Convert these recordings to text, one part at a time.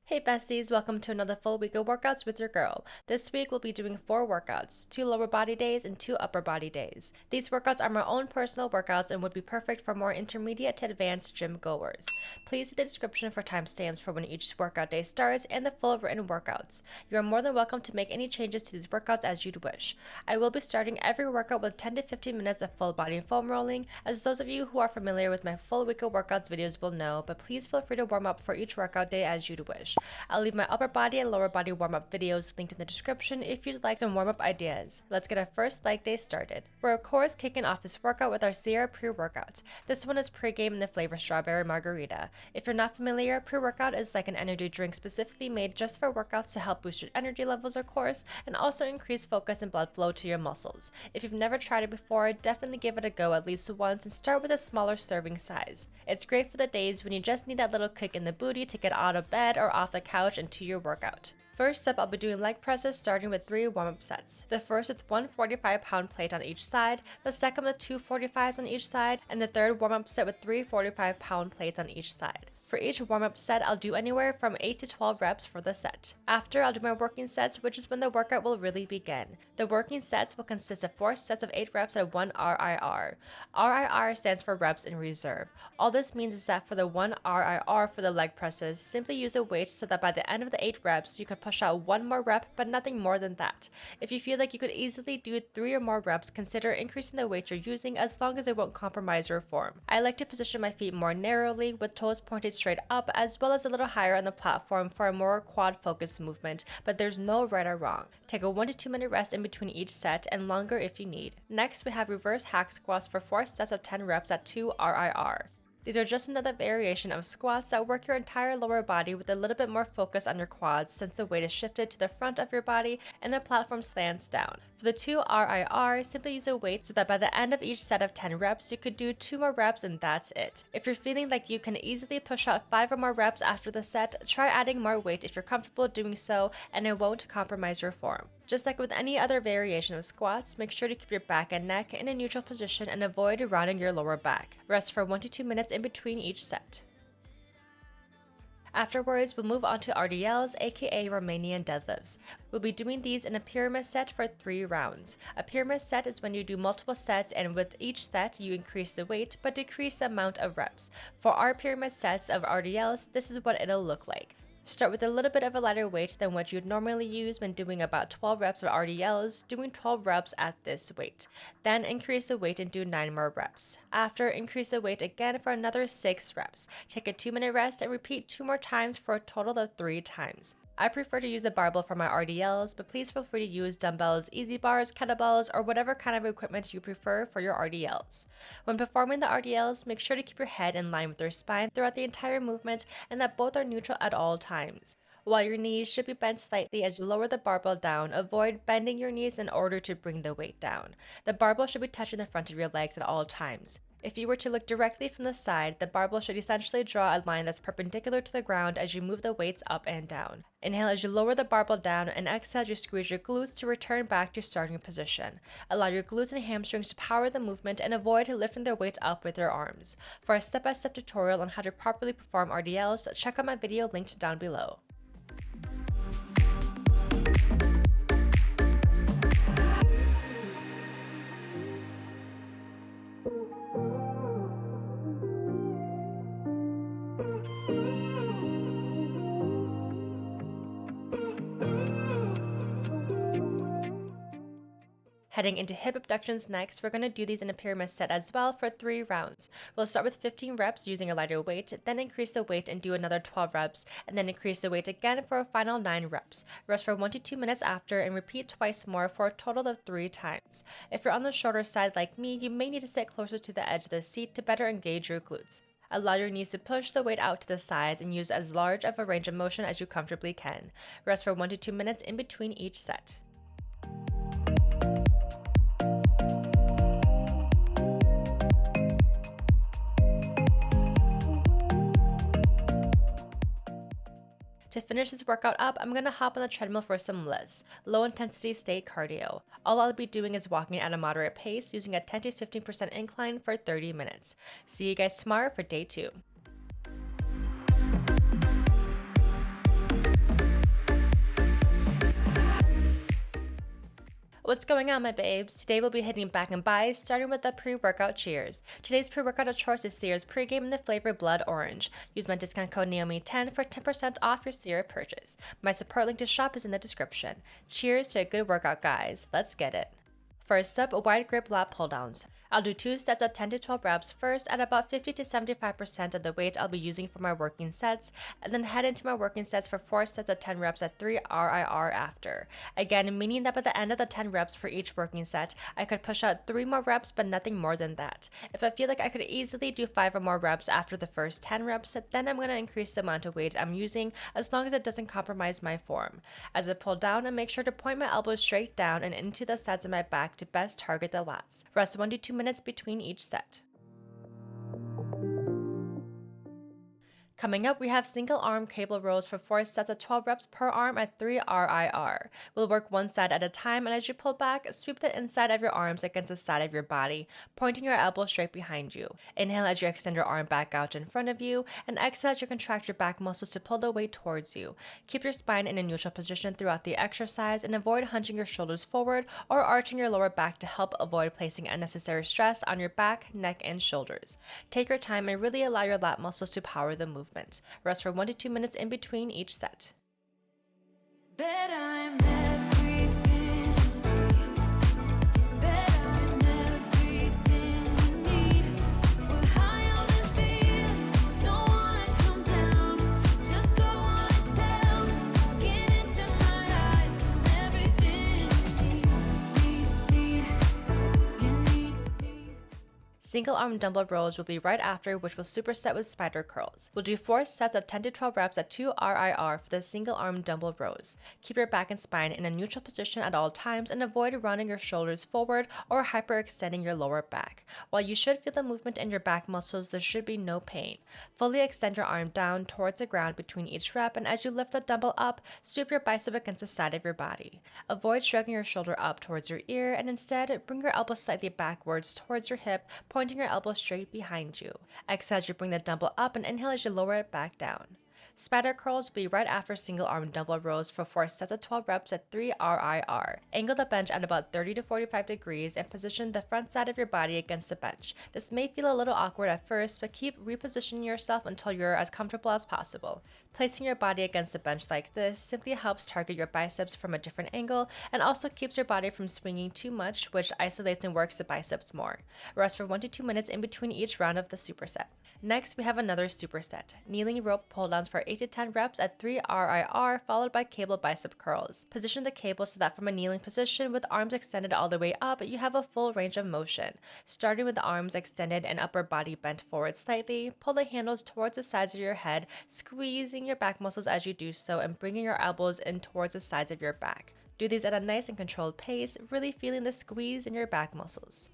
Hey besties, welcome to another full week of workouts with your girl. This week we'll be doing 4 workouts, 2 lower body days and 2 upper body days. These workouts are my own personal workouts and would be perfect for more intermediate to advanced gym goers. Please see the description for timestamps for when each workout day starts and the full written workouts. You are more than welcome to make any changes to these workouts as you'd wish. I will be starting every workout with 10 to 15 minutes of full body foam rolling, as those of you who are familiar with my full week of workouts videos will know, but please feel free to warm up for each workout day as you'd wish. I'll leave my upper body and lower body warm-up videos linked in the description if you'd like some warm-up ideas. Let's get our first leg day started. We're of course kicking off this workout with our Sierra pre-workout. This one is pre-game in the flavor strawberry margarita. If you're not familiar, pre-workout is like an energy drink specifically made just for workouts to help boost your energy levels of course, and also increase focus and blood flow to your muscles. If you've never tried it before, definitely give it a go at least once and start with a smaller serving size. It's great for the days when you just need that little kick in the booty to get out of bed or off the couch into your workout. First up, I'll be doing leg presses starting with 3 warm-up sets. The first with one 45-pound plate on each side, the second with 2 45s on each side, and the third warm-up set with 3 45-pound plates on each side. For each warm-up set, I'll do anywhere from 8 to 12 reps for the set. After, I'll do my working sets, which is when the workout will really begin. The working sets will consist of 4 sets of 8 reps at 1 RIR. RIR stands for reps in reserve. All this means is that for the 1 RIR for the leg presses, simply use a weight so that by the end of the 8 reps, you can push out 1 more rep, but nothing more than that. If you feel like you could easily do 3 or more reps, consider increasing the weight you're using as long as it won't compromise your form. I like to position my feet more narrowly with toes pointed straight up as well as a little higher on the platform for a more quad focused movement, but there's no right or wrong. Take a 1 to 2 minute rest in between each set and longer if you need. Next, we have reverse hack squats for 4 sets of 10 reps at 2 RIR. These are just another variation of squats that work your entire lower body with a little bit more focus on your quads since the weight is shifted to the front of your body and the platform slants down. For the 2 RIR, simply use a weight so that by the end of each set of 10 reps, you could do 2 more reps and that's it. If you're feeling like you can easily push out 5 or more reps after the set, try adding more weight if you're comfortable doing so and it won't compromise your form. Just like with any other variation of squats, make sure to keep your back and neck in a neutral position and avoid rounding your lower back. Rest for 1 to 2 minutes in between each set. Afterwards, we'll move on to RDLs, aka Romanian deadlifts. We'll be doing these in a pyramid set for 3 rounds. A pyramid set is when you do multiple sets and with each set you increase the weight but decrease the amount of reps. For our pyramid sets of RDLs, this is what it'll look like. Start with a little bit of a lighter weight than what you'd normally use when doing about 12 reps of RDLs, doing 12 reps at this weight. Then increase the weight and do 9 more reps. After, increase the weight again for another 6 reps. Take a 2-minute rest and repeat 2 more times for a total of 3 times. I prefer to use a barbell for my RDLs, but please feel free to use dumbbells, easy bars, kettlebells, or whatever kind of equipment you prefer for your RDLs. When performing the RDLs, make sure to keep your head in line with your spine throughout the entire movement and that both are neutral at all times. While your knees should be bent slightly as you lower the barbell down, avoid bending your knees in order to bring the weight down. The barbell should be touching the front of your legs at all times. If you were to look directly from the side, the barbell should essentially draw a line that's perpendicular to the ground as you move the weights up and down. Inhale as you lower the barbell down and exhale as you squeeze your glutes to return back to starting position. Allow your glutes and hamstrings to power the movement and avoid lifting their weight up with your arms. For a step-by-step tutorial on how to properly perform RDLs, check out my video linked down below. Heading into hip abductions next, we're going to do these in a pyramid set as well for 3 rounds. We'll start with 15 reps using a lighter weight, then increase the weight and do another 12 reps, and then increase the weight again for a final 9 reps. Rest for 1 to 2 minutes after and repeat twice more for a total of 3 times. If you're on the shorter side like me, you may need to sit closer to the edge of the seat to better engage your glutes. Allow your knees to push the weight out to the sides and use as large of a range of motion as you comfortably can. Rest for 1 to 2 minutes in between each set. To finish this workout up, I'm going to hop on the treadmill for some lifts, low intensity state cardio. All I'll be doing is walking at a moderate pace using a 10 to 15% incline for 30 minutes. See you guys tomorrow for day 2. What's going on, my babes? Today we'll be hitting back and buys, starting with the pre-workout cheers. Today's pre-workout of choice is Sears pregame in the flavor Blood Orange. Use my discount code Naomi10 for 10% off your Sears purchase. My support link to shop is in the description. Cheers to a good workout, guys. Let's get it. First up, wide grip lat pull downs. I'll do 2 sets of 10 to 12 reps first at about 50 to 75% of the weight I'll be using for my working sets, and then head into my working sets for 4 sets of 10 reps at 3 RIR after. Again, meaning that by the end of the 10 reps for each working set, I could push out 3 more reps but nothing more than that. If I feel like I could easily do 5 or more reps after the first 10 reps, then I'm going to increase the amount of weight I'm using as long as it doesn't compromise my form. As I pull down, I make sure to point my elbows straight down and into the sides of my back to best target the lats. Rest 1 to 2 minutes between each set. Coming up, we have single arm cable rows for 4 sets of 12 reps per arm at 3 RIR. We'll work one side at a time, and as you pull back, sweep the inside of your arms against the side of your body, pointing your elbow straight behind you. Inhale as you extend your arm back out in front of you, and exhale as you contract your back muscles to pull the weight towards you. Keep your spine in a neutral position throughout the exercise, and avoid hunching your shoulders forward or arching your lower back to help avoid placing unnecessary stress on your back, neck, and shoulders. Take your time and really allow your lat muscles to power the movement. Rest for 1 to 2 minutes in between each set. Bet I'm everything you see. Bet I'm everything you need. We're high on this feeling, don't wanna come down. Just go on and tell me, get into my eyes. I'm everything you need. Single arm dumbbell rows will be right after, which will superset with spider curls. We'll do 4 sets of 10 to 12 reps at 2 RIR for the single arm dumbbell rows. Keep your back and spine in a neutral position at all times and avoid running your shoulders forward or hyperextending your lower back. While you should feel the movement in your back muscles, there should be no pain. Fully extend your arm down towards the ground between each rep, and as you lift the dumbbell up, sweep your bicep against the side of your body. Avoid shrugging your shoulder up towards your ear, and instead bring your elbow slightly backwards towards your hip, pointing your elbow straight behind you. Exhale as you bring the dumbbell up, and inhale as you lower it back down. Spider curls will be right after single arm dumbbell rows for 4 sets of 12 reps at 3 RIR. Angle the bench at about 30 to 45 degrees and position the front side of your body against the bench. This may feel a little awkward at first, but keep repositioning yourself until you're as comfortable as possible. Placing your body against the bench like this simply helps target your biceps from a different angle and also keeps your body from swinging too much, which isolates and works the biceps more. Rest for 1 to 2 minutes in between each round of the superset. Next, we have another superset, kneeling rope pull downs for 8 to 10 reps at 3 RIR, followed by cable bicep curls. Position the cable so that from a kneeling position with arms extended all the way up, you have a full range of motion. Starting with the arms extended and upper body bent forward slightly, pull the handles towards the sides of your head, squeezing your back muscles as you do so and bringing your elbows in towards the sides of your back. Do these at a nice and controlled pace, really feeling the squeeze in your back muscles.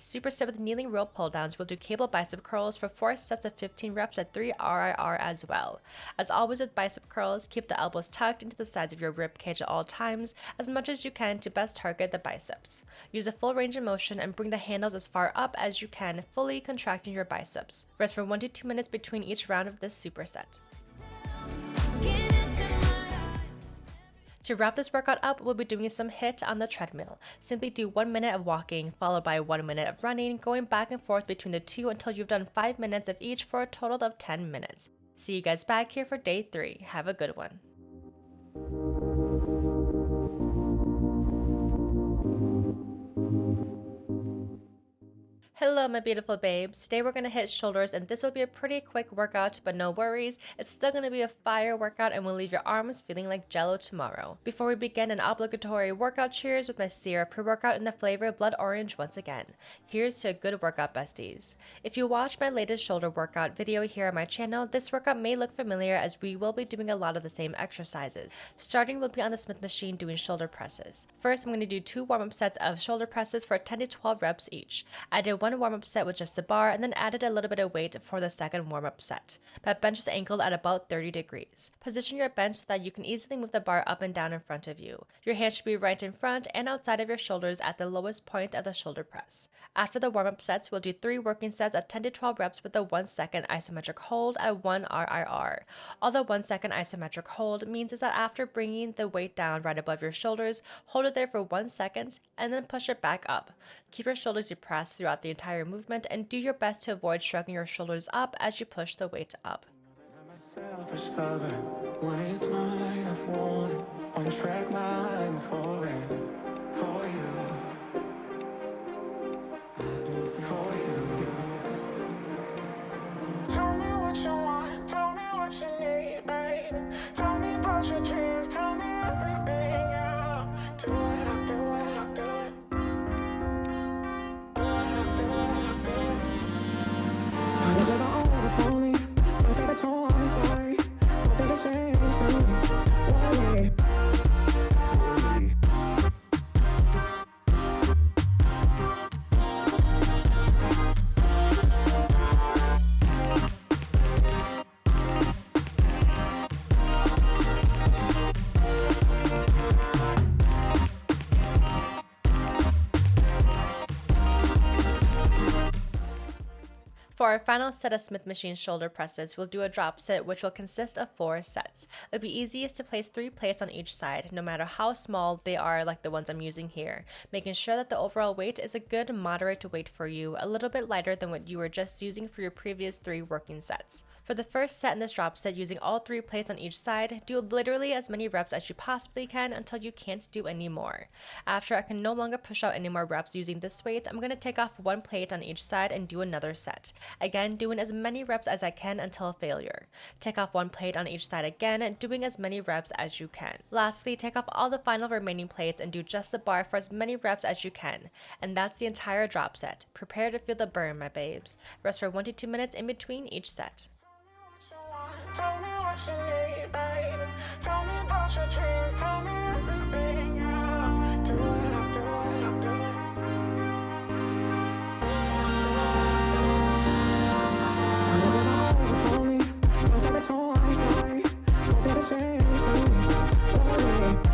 Superset with kneeling rope pull downs, we'll do cable bicep curls for 4 sets of 15 reps at 3 RIR as well. As always with bicep curls, keep the elbows tucked into the sides of your rib cage at all times, as much as you can to best target the biceps. Use a full range of motion and bring the handles as far up as you can, fully contracting your biceps. Rest for 1 to 2 minutes between each round of this superset. To wrap this workout up, we'll be doing some HIIT on the treadmill. Simply do 1 minute of walking, followed by 1 minute of running, going back and forth between the two until you've done 5 minutes of each for a total of 10 minutes. See you guys back here for day 3. Have a good one. Hello, my beautiful babes. Today we're going to hit shoulders, and this will be a pretty quick workout, but no worries. It's still going to be a fire workout and will leave your arms feeling like jello tomorrow. Before we begin, an obligatory workout cheers with my Sierra pre-workout in the flavor Blood Orange once again. Here's to a good workout, besties. If you watched my latest shoulder workout video here on my channel, this workout may look familiar as we will be doing a lot of the same exercises. Starting, we'll be on the Smith machine doing shoulder presses. First, I'm going to do 2 warm-up sets of shoulder presses for 10 to 12 reps each. I did 1 one warm-up set with just the bar and then added a little bit of weight for the second warm-up set. My bench is angled at about 30 degrees. Position your bench so that you can easily move the bar up and down in front of you. Your hands should be right in front and outside of your shoulders at the lowest point of the shoulder press. After the warm-up sets, we'll do 3 working sets of 10 to 12 reps with a 1 second isometric hold at 1 RIR. All the 1 second isometric hold means is that after bringing the weight down right above your shoulders, hold it there for 1 second and then push it back up. Keep your shoulders depressed throughout the entire movement and do your best to avoid shrugging your shoulders up as you push the weight up. Selfish lover, when it's mine, I've wanted one track mind for it, for you. I do it for you. Tell me what you want, tell me what you need, baby. Tell me about your dreams, tell me everything. I'll do it, I'll do it, I'll do it. How does it all over for me? My favorite toy story, my favorite strange to me. Oh, yeah. For our final set of Smith machine shoulder presses, we'll do a drop set which will consist of 4 sets. It'll be easiest to place 3 plates on each side, no matter how small they are like the ones I'm using here, making sure that the overall weight is a good moderate weight for you, a little bit lighter than what you were just using for your previous 3 working sets. For the first set in this drop set, using all 3 plates on each side, do literally as many reps as you possibly can until you can't do any more. After I can no longer push out any more reps using this weight, I'm going to take off 1 plate on each side and do another set. Again, doing as many reps as I can until failure. Take off 1 plate on each side again, doing as many reps as you can. Lastly, take off all the final remaining plates and do just the bar for as many reps as you can. And that's the entire drop set. Prepare to feel the burn, my babes. Rest for 1 to 2 minutes in between each set. Tell me what you need, baby. Tell me about your dreams. Tell me everything. I'll do it, I'll do it, I'll do it. How does it all over for me? My favorite toy story, my favorite strange to me. Oh, yeah.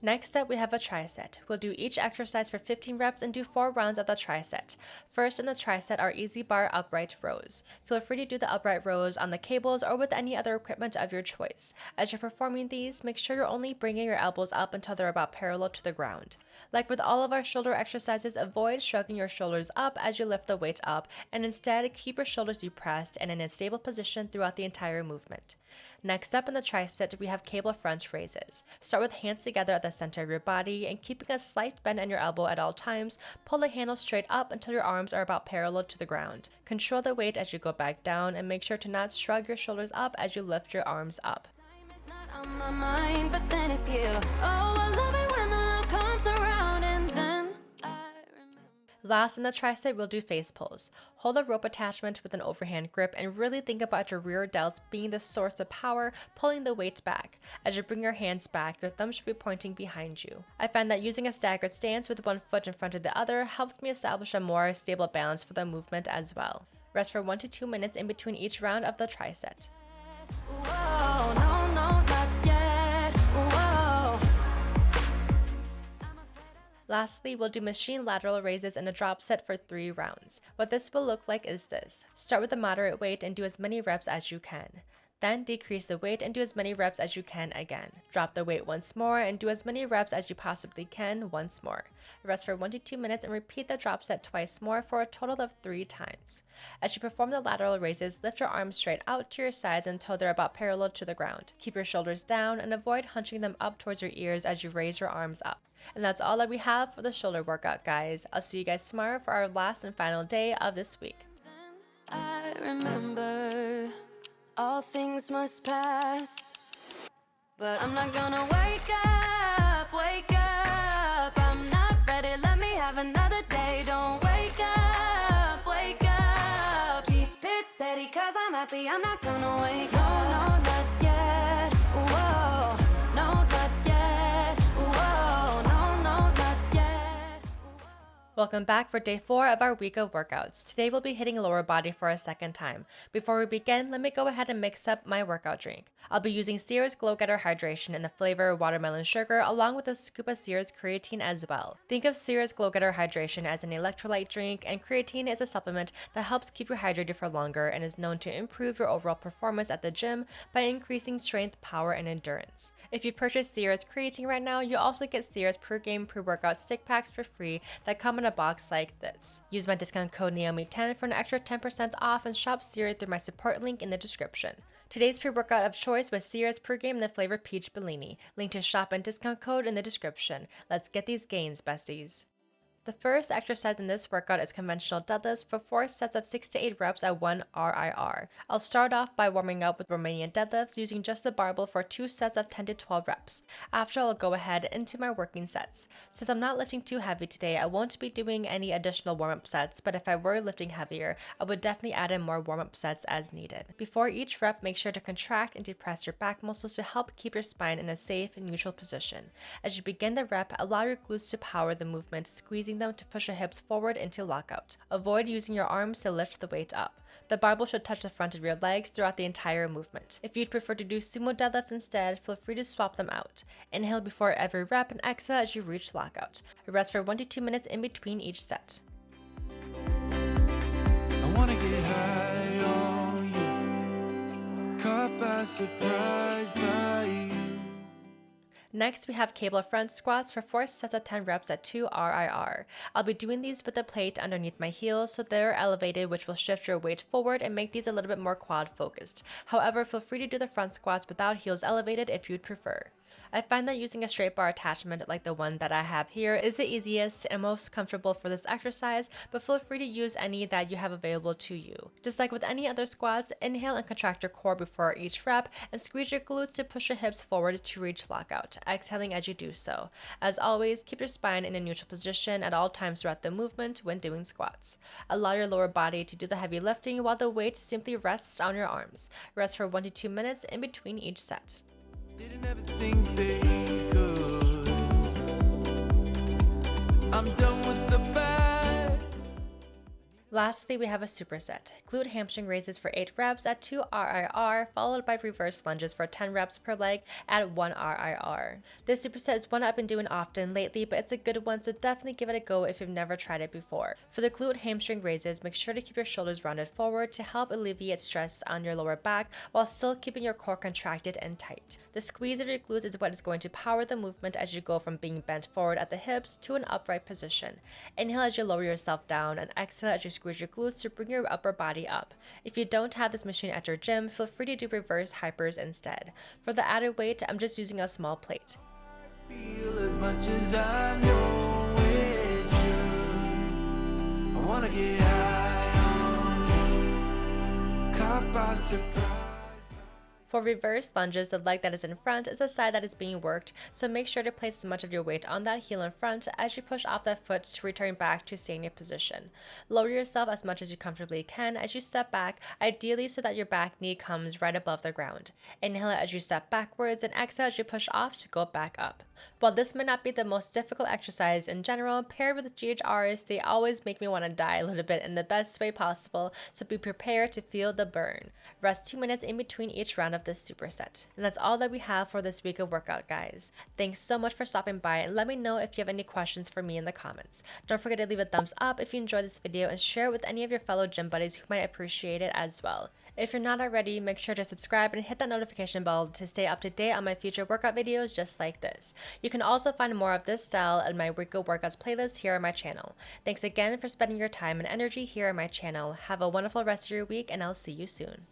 Next up, we have a tri-set. We'll do each exercise for 15 reps and do 4 rounds of the tri-set. First in the tri-set are easy bar upright rows. Feel free to do the upright rows on the cables or with any other equipment of your choice. As you're performing these, make sure you're only bringing your elbows up until they're about parallel to the ground. Like with all of our shoulder exercises, avoid shrugging your shoulders up as you lift the weight up, and instead keep your shoulders depressed and in a stable position throughout the entire movement. Next up in the tri-set, we have cable front raises. Start with hands together at the center of your body and keeping a slight bend in your elbow at all times, pull the handle straight up until your arms are about parallel to the ground. Control the weight as you go back down and make sure to not shrug your shoulders up as you lift your arms up. Time is not on my mind, but then it's you. Oh, I love it when the love comes around and then I remember. Last in the tri-set, we'll do face pulls. Hold a rope attachment with an overhand grip and really think about your rear delts being the source of power, pulling the weight back. As you bring your hands back, your thumb should be pointing behind you. I find that using a staggered stance with one foot in front of the other helps me establish a more stable balance for the movement as well. Rest for 1 to 2 minutes in between each round of the tri-set. Whoa, no, no, not yet. Whoa. Lastly, we'll do machine lateral raises in a drop set for 3 rounds. What this will look like is this. Start with a moderate weight and do as many reps as you can. Then decrease the weight and do as many reps as you can again. Drop the weight once more and do as many reps as you possibly can once more. Rest for 1 to 2 minutes and repeat the drop set twice more for a total of 3 times. As you perform the lateral raises, lift your arms straight out to your sides until they're about parallel to the ground. Keep your shoulders down and avoid hunching them up towards your ears as you raise your arms up. And that's all that we have for the shoulder workout, guys. I'll see you guys tomorrow for our last and final day of this week. I remember all things must pass, but I'm not gonna wake up, wake up. I'm not ready, let me have another day. Don't wake up, wake up. Keep it steady, cause I'm happy, I'm not gonna wake up. No, not yet, whoa. No, not yet, whoa. No, not yet, whoa. Welcome back for day 4 of our week of workouts. Today we'll be hitting lower body for a second time. Before we begin, let me go ahead and mix up my workout drink. I'll be using Sears Glow Getter Hydration in the flavor watermelon sugar along with a scoop of Sears creatine as well. Think of Sears Glow Getter Hydration as an electrolyte drink, and creatine is a supplement that helps keep you hydrated for longer and is known to improve your overall performance at the gym by increasing strength, power, and endurance. If you purchase Sears creatine right now, you also get Sears pre-game pre-workout stick packs for free that come in a box like this. Use my discount code Naomi10 for an extra 10% off and shop Sears through my support link in the description. Today's pre-workout of choice was Sears pre-game in the flavor Peach Bellini. Link to shop and discount code in the description. Let's get these gains, besties. The first exercise in this workout is conventional deadlifts for 4 sets of 6 to 8 reps at 1 RIR. I'll start off by warming up with Romanian deadlifts using just the barbell for 2 sets of 10 to 12 reps. After, I'll go ahead into my working sets. Since I'm not lifting too heavy today, I won't be doing any additional warm-up sets, but if I were lifting heavier, I would definitely add in more warm-up sets as needed. Before each rep, make sure to contract and depress your back muscles to help keep your spine in a safe and neutral position. As you begin the rep, allow your glutes to power the movement, squeezing them to push your hips forward into lockout. Avoid using your arms to lift the weight up. The barbell should touch the front of your legs throughout the entire movement. If you'd prefer to do sumo deadlifts instead, feel free to swap them out. Inhale before every rep and exhale as you reach lockout. Rest for 1 to 2 minutes in between each set. I wanna get high on you, caught by surprise by you. Next, we have cable front squats for 4 sets of 10 reps at 2 RIR. I'll be doing these with the plate underneath my heels so they're elevated, which will shift your weight forward and make these a little bit more quad focused. However, feel free to do the front squats without heels elevated if you'd prefer. I find that using a straight bar attachment like the one that I have here is the easiest and most comfortable for this exercise, but feel free to use any that you have available to you. Just like with any other squats, inhale and contract your core before each rep and squeeze your glutes to push your hips forward to reach lockout, exhaling as you do so. As always, keep your spine in a neutral position at all times throughout the movement when doing squats. Allow your lower body to do the heavy lifting while the weight simply rests on your arms. Rest for 1 to 2 minutes in between each set. Didn't ever think they could. I'm done with the bad. Lastly, we have a superset. Glute hamstring raises for 8 reps at 2 RIR, followed by reverse lunges for 10 reps per leg at 1 RIR. This superset is one I've been doing often lately, but it's a good one, so definitely give it a go if you've never tried it before. For the glute hamstring raises, make sure to keep your shoulders rounded forward to help alleviate stress on your lower back while still keeping your core contracted and tight. The squeeze of your glutes is what is going to power the movement as you go from being bent forward at the hips to an upright position. Inhale as you lower yourself down and exhale as you squeeze your glutes to bring your upper body up. If you don't have this machine at your gym, feel free to do reverse hypers instead. For the added weight, I'm just using a small plate. Feel as much as I know it should. I wanna get high on you, caught by surprise. For reverse lunges, the leg that is in front is the side that is being worked, so make sure to place as much of your weight on that heel in front as you push off that foot to return back to stay in your position. Lower yourself as much as you comfortably can as you step back, ideally so that your back knee comes right above the ground. Inhale as you step backwards and exhale as you push off to go back up. While this may not be the most difficult exercise in general, paired with GHRs, they always make me want to die a little bit in the best way possible, so be prepared to feel the burn. Rest 2 minutes in between each round of this superset. And that's all that we have for this week of workout, guys. Thanks so much for stopping by, and let me know if you have any questions for me in the comments. Don't forget to leave a thumbs up if you enjoyed this video and share it with any of your fellow gym buddies who might appreciate it as well. If you're not already, make sure to subscribe and hit that notification bell to stay up to date on my future workout videos just like this. You can also find more of this style in my week of workouts playlist here on my channel. Thanks again for spending your time and energy here on my channel. Have a wonderful rest of your week, and I'll see you soon.